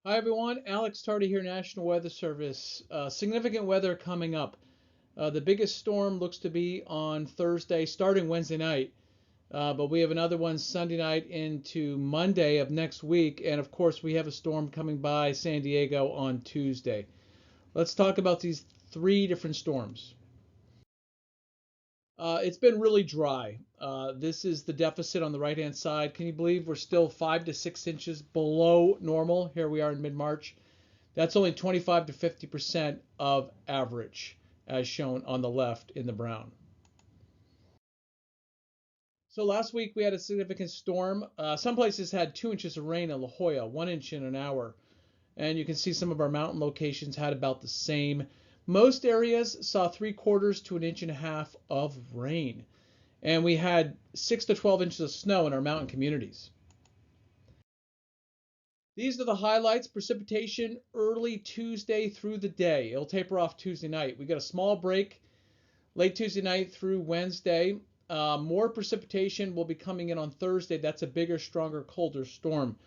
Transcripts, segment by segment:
Hi everyone, Alex Tardy here, National Weather Service. Significant weather coming up. The biggest storm looks to be on Thursday, starting Wednesday night. But we have another one Sunday night into Monday of next week. And of course, we have a storm coming by San Diego on Tuesday. Let's talk about these three different storms. It's been really dry. This is the deficit on the right-hand side. Can you believe we're still 5 to 6 inches below normal? Here we are in mid-March. That's only 25 to 50% of average, as shown on the left in the brown. So last week we had a significant storm. Some places had 2 inches of rain in La Jolla, 1 inch in an hour. And you can see some of our mountain locations had about the same. Most areas saw 3/4 to an inch and a half of rain. And we had 6 to 12 inches of snow in our mountain communities. These are the highlights. Precipitation early Tuesday through the day. It'll taper off Tuesday night. We got a small break late Tuesday night through Wednesday. More precipitation will be coming in on Thursday. That's a bigger, stronger, colder storm.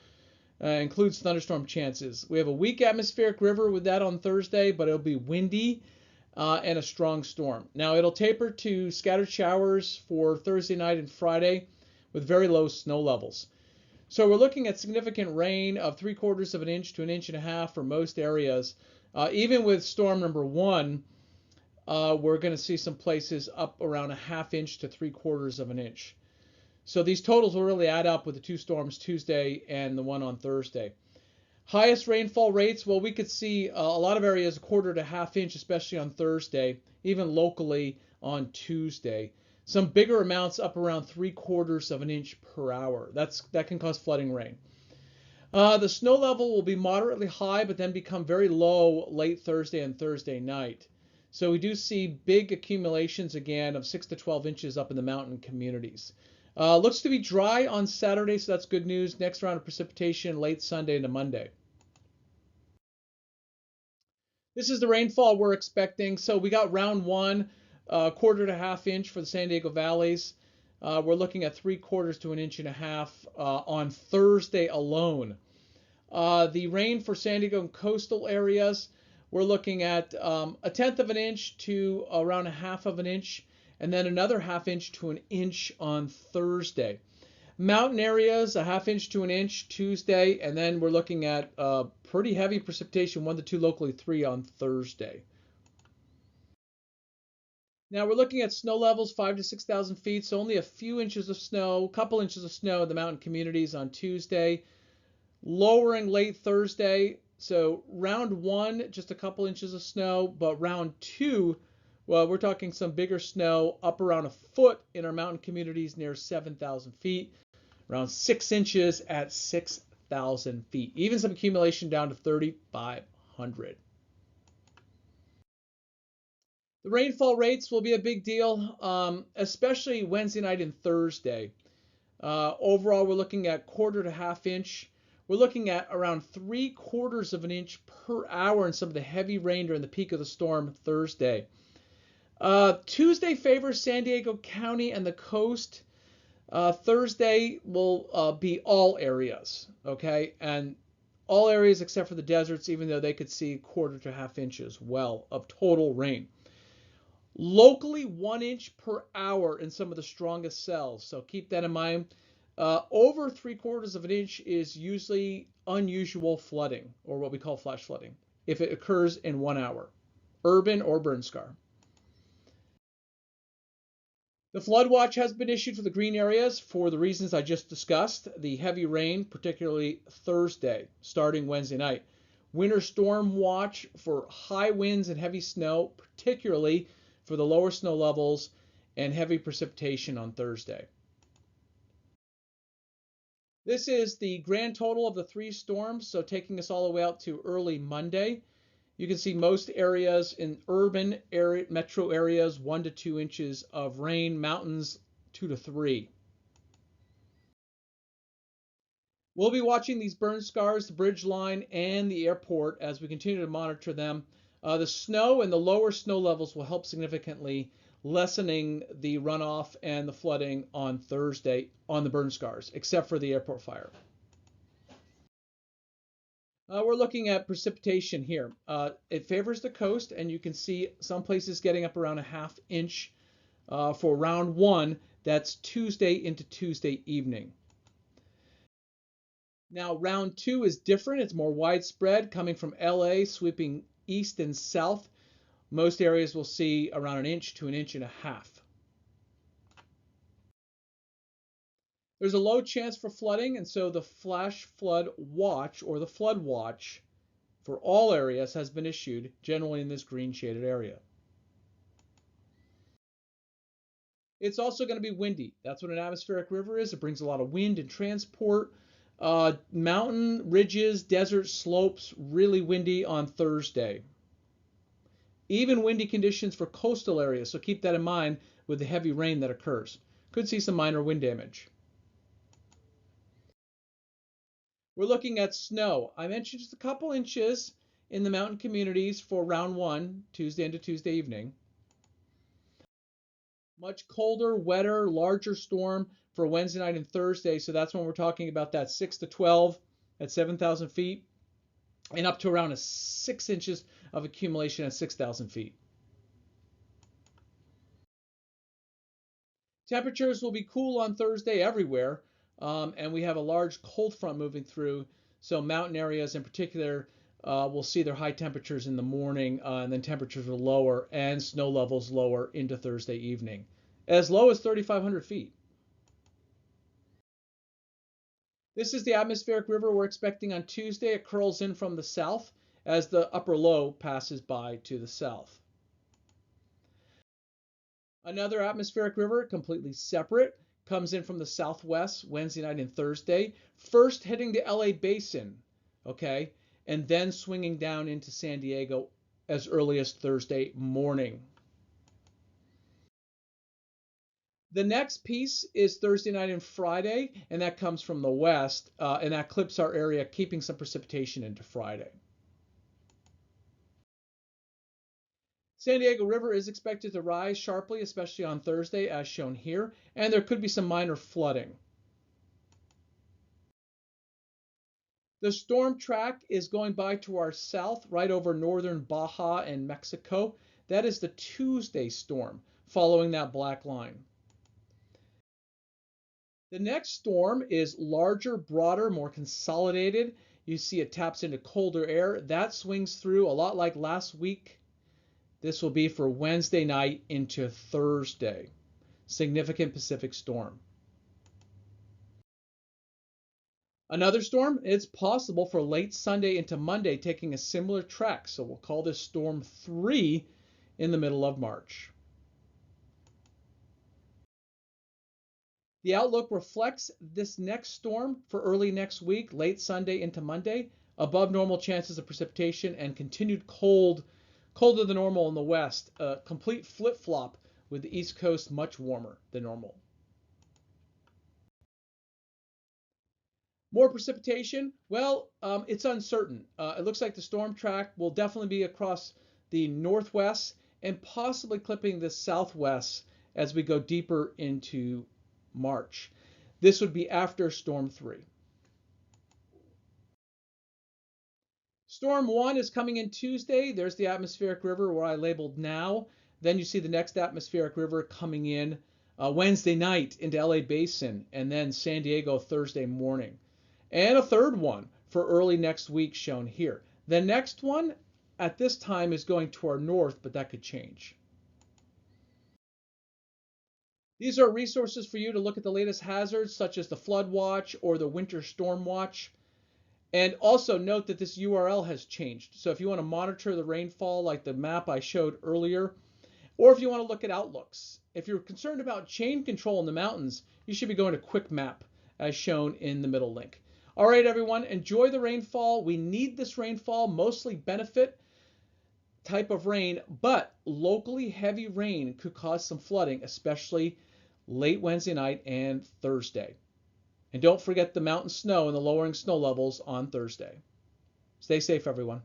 Includes thunderstorm chances. We have a weak atmospheric river with that on Thursday, but it'll be windy and a strong storm. Now it'll taper to scattered showers for Thursday night and Friday with very low snow levels. So we're looking at significant rain of 3/4 of an inch to an inch and a half for most areas. Even with storm number one, we're going to see some places up around a half inch to 3/4 of an inch. So these totals will really add up with the two storms Tuesday and the one on Thursday. Highest rainfall rates, well, we could see a lot of areas 1/4 to half inch, especially on Thursday, even locally on Tuesday. Some bigger amounts up around 3/4 of an inch per hour. That can cause flooding rain. The snow level will be moderately high, but then become very low late Thursday and Thursday night. So we do see big accumulations again of 6 to 12 inches up in the mountain communities. Looks to be dry on Saturday, so that's good news. Next round of precipitation late Sunday into Monday. This is the rainfall we're expecting. So we got round one, 1/4 to half inch for the San Diego valleys. We're looking at 3/4 to an inch and a half on Thursday alone. The rain for San Diego and coastal areas, we're looking at 1/10 of an inch to around a half of an inch, and then another half inch to an inch on Thursday. Mountain areas, a half inch to an inch Tuesday, and then we're looking at pretty heavy precipitation, 1 to 2, locally 3 on Thursday. Now we're looking at snow levels 5 to 6,000 feet, so only a few inches of snow, a couple inches of snow in the mountain communities on Tuesday. Lowering late Thursday, so round one, just a couple inches of snow, but round two, well, we're talking some bigger snow up around a foot in our mountain communities near 7,000 feet, around 6 inches at 6,000 feet, even some accumulation down to 3,500. The rainfall rates will be a big deal, especially Wednesday night and Thursday. Overall, we're looking at 1/4 to half inch. We're looking at around 3/4 of an inch per hour in some of the heavy rain during the peak of the storm Thursday. Tuesday favors San Diego County and the coast. Thursday will be all areas, okay? And all areas except for the deserts, even though they could see 1/4 to half inches well of total rain. Locally 1 inch per hour in some of the strongest cells, so keep that in mind. Over 3/4 of an inch is usually unusual flooding, or what we call flash flooding, if it occurs in 1 hour, urban or burn scar. The flood watch has been issued for the green areas for the reasons I just discussed. The heavy rain, particularly Thursday, starting Wednesday night. Winter storm watch for high winds and heavy snow, particularly for the lower snow levels, and heavy precipitation on Thursday. This is the grand total of the three storms, so taking us all the way out to early Monday. You can see most areas in urban area, metro areas, 1 to 2 inches of rain, mountains 2 to 3. We'll be watching these burn scars, the bridge line, and the airport as we continue to monitor them. The snow and the lower snow levels will help significantly lessening the runoff and the flooding on Thursday on the burn scars, except for the airport fire. We're looking at precipitation here. It favors the coast, and you can see some places getting up around a half inch for round one. That's Tuesday into Tuesday evening. Now, round two is different. It's more widespread, coming from LA, sweeping east and south. Most areas will see around an inch to an inch and a half. There's a low chance for flooding, and so the flash flood watch or the flood watch for all areas has been issued, generally in this green shaded area. It's also going to be windy. That's what an atmospheric river is. It brings a lot of wind and transport. Mountain ridges, desert slopes, really windy on Thursday. Even windy conditions for coastal areas, so keep that in mind with the heavy rain that occurs. Could see some minor wind damage. We're looking at snow. I mentioned just a couple inches in the mountain communities for round one, Tuesday into Tuesday evening. Much colder, wetter, larger storm for Wednesday night and Thursday. So that's when we're talking about that 6 to 12 at 7,000 feet and up to around 6 inches of accumulation at 6,000 feet. Temperatures will be cool on Thursday everywhere, and we have a large cold front moving through. So mountain areas in particular will see their high temperatures in the morning, and then temperatures are lower and snow levels lower into Thursday evening, as low as 3,500 feet. This is the atmospheric river we're expecting on Tuesday. It curls in from the south as the upper low passes by to the south. Another atmospheric river, completely separate, comes in from the southwest Wednesday night and Thursday, first hitting the LA basin, okay, and then swinging down into San Diego as early as Thursday morning. The next piece is Thursday night and Friday, and that comes from the west, and that clips our area, keeping some precipitation into Friday. San Diego River is expected to rise sharply, especially on Thursday, as shown here, and there could be some minor flooding. The storm track is going by to our south, right over northern Baja and Mexico. That is the Tuesday storm, following that black line. The next storm is larger, broader, more consolidated. You see it taps into colder air. That swings through a lot like last week. This will be for Wednesday night into Thursday. Significant Pacific storm. Another storm, it's possible for late Sunday into Monday, taking a similar track. So we'll call this Storm 3 in the middle of March. The outlook reflects this next storm for early next week, late Sunday into Monday. Above normal chances of precipitation and continued colder than normal in the west. A complete flip-flop with the East Coast much warmer than normal. More precipitation? Well, it's uncertain. It looks like the storm track will definitely be across the northwest and possibly clipping the southwest as we go deeper into March. This would be after Storm 3. Storm 1 is coming in Tuesday. There's the atmospheric river where I labeled now. Then you see the next atmospheric river coming in Wednesday night into LA Basin, and then San Diego Thursday morning. And a third one for early next week shown here. The next one at this time is going to our north, but that could change. These are resources for you to look at the latest hazards, such as the flood watch or the winter storm watch. And also note that this URL has changed. So if you want to monitor the rainfall like the map I showed earlier, or if you want to look at outlooks, if you're concerned about chain control in the mountains, you should be going to Quick Map as shown in the middle link. All right, everyone, enjoy the rainfall. We need this rainfall, mostly benefit type of rain, but locally heavy rain could cause some flooding, especially late Wednesday night and Thursday. And don't forget the mountain snow and the lowering snow levels on Thursday. Stay safe, everyone.